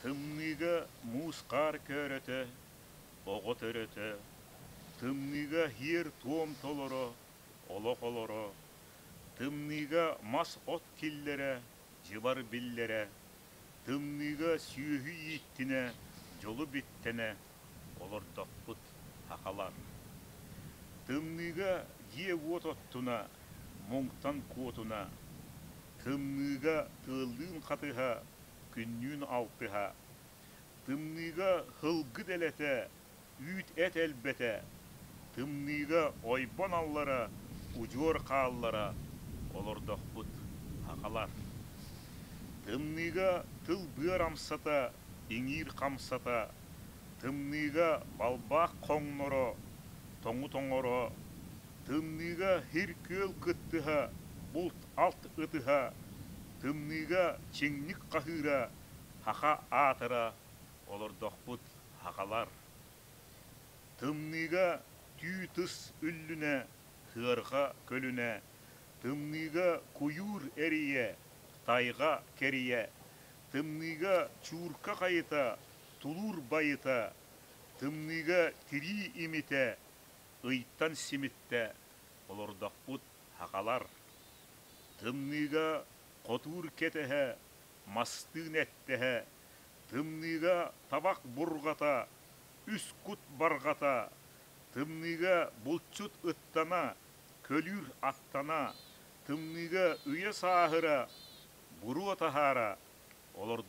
тымныга мускар көрөтө, оғот өрөтө, тымныга хер туом толоро, олох олоро, тымныга мас от киллере, жыбар биллере, тымныга сүйөһү ииттине, жолу биттене, олордокпут хакалар. Тымныга ие вот оттуна, моңтан куотуна, тымныга тыллыын катыха, күннүүн алкыха, тымныга хылгы делете, үйт эт элбете, тымныга ойбон аллара, ужуор кааллара, олордокпут хакалар. Тымныга тыл быар амсата, иңир камсата, тымныга балбак коңноро, тоңу тоңоро, тымныга хир көөл кыттыха, булт алт ытыха, тымныга чиңник кахыра, хака атыра, олордокпут хакалар. Тымныга түү тыс үллүнө, хыарга көлүнө, тымныга куюр эрие, тайга керие, тымныга чуурка кайыта, тулур байыта, тымныга тири имите, ыйттан симитте, олордокпут хакалар. Тымныга котуур кетеhe, мастыын эттеhe, тымныга табак бургата, үс кут баргата, тымныга булчут ыттана, көлүр аттана, тымныга үйе саахыра, буру отахара, олордо